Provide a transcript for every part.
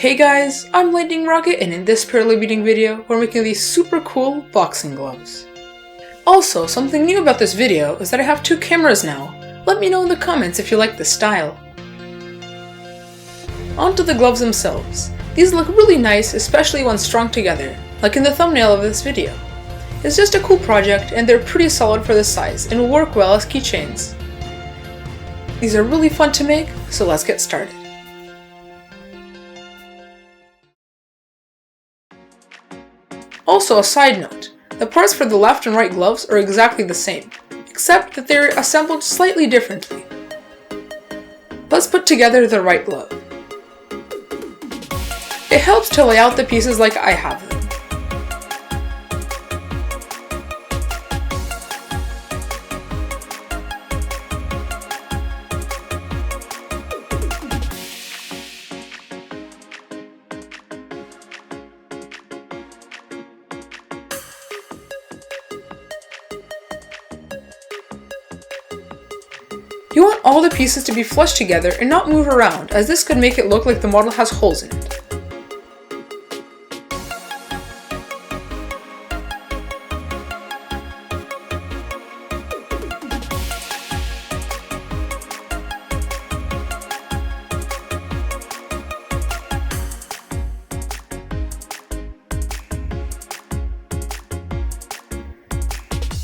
Hey guys, I'm Lightning Rocket, and in this Perler Bead video, we're making these super cool boxing gloves. Also, something new about this video is that I have two cameras now. Let me know in the comments if you like this style. On to the gloves themselves. These look really nice, especially when strung together, like in the thumbnail of this video. It's just a cool project, and they're pretty solid for this size and will work well as keychains. These are really fun to make, so let's get started. Also, a side note, the parts for the left and right gloves are exactly the same, except that they're assembled slightly differently. Let's put together the right glove. It helps to lay out the pieces like I have them. You want all the pieces to be flush together and not move around, as this could make it look like the model has holes in it.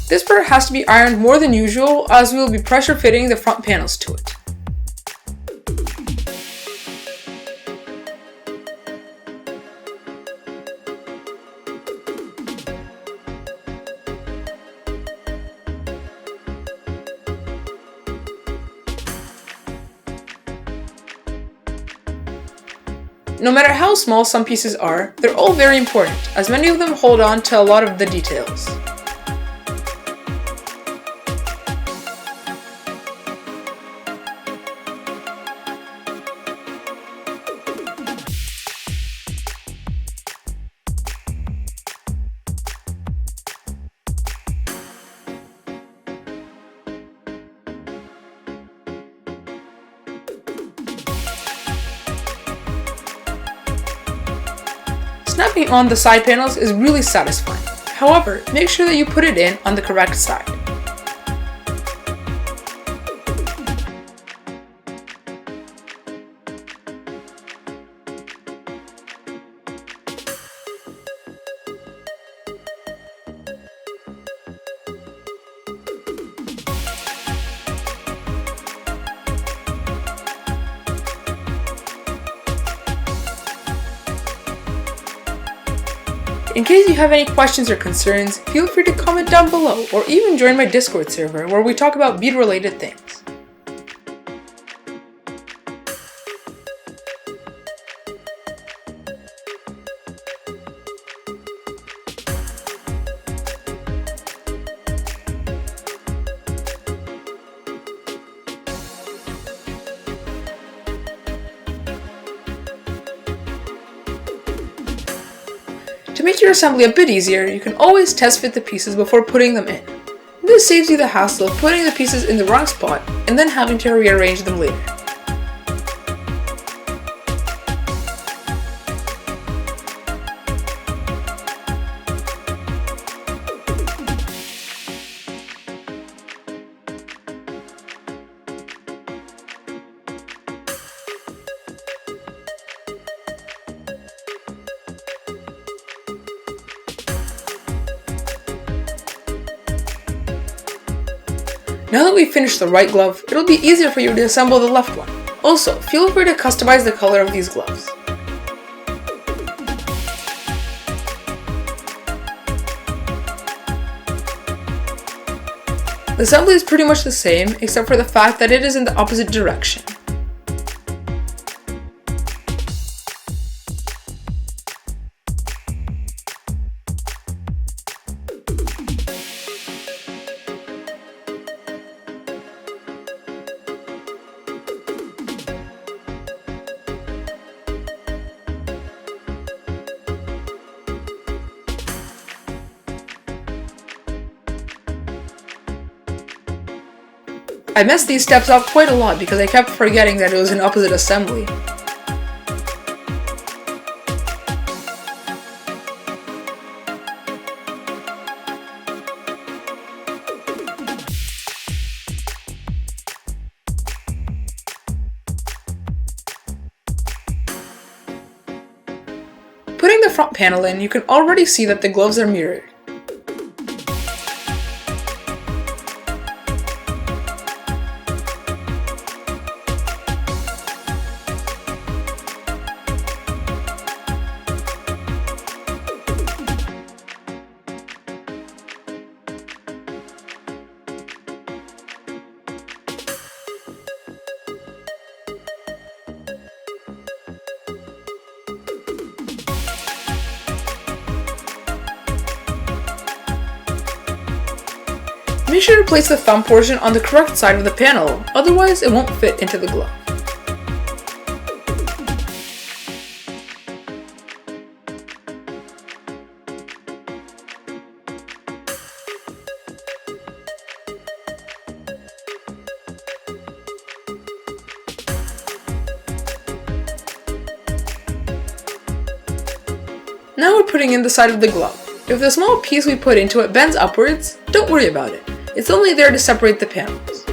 This part has to be ironed more than usual, as we will be pressure fitting the front panels to it. No matter how small some pieces are, they're all very important, as many of them hold on to a lot of the details. Snapping on the side panels is really satisfying. However, make sure that you put it in on the correct side. In case you have any questions or concerns, feel free to comment down below or even join my Discord server where we talk about bead-related things. To make your assembly a bit easier, you can always test fit the pieces before putting them in. This saves you the hassle of putting the pieces in the wrong spot and then having to rearrange them later. Now that we've finished the right glove, it'll be easier for you to assemble the left one. Also, feel free to customize the color of these gloves. The assembly is pretty much the same, except for the fact that it is in the opposite direction. I messed these steps up quite a lot because I kept forgetting that it was an opposite assembly. front panel in, you can already see that the gloves are mirrored. Make sure to place the thumb portion on the correct side of the panel, otherwise it won't fit into the glove. Now we're putting in the side of the glove. If the small piece we put into it bends upwards, don't worry about it. It's only there to separate the panels.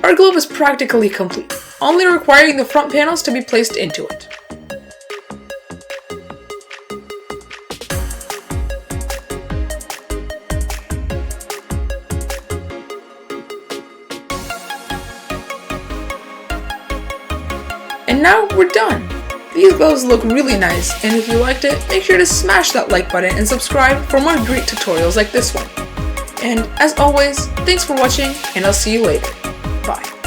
Our glove is practically complete, only requiring the front panels to be placed into it. And now we're done! These gloves look really nice, and if you liked it, make sure to smash that like button and subscribe for more great tutorials like this one. And as always, thanks for watching, and I'll see you later. Bye.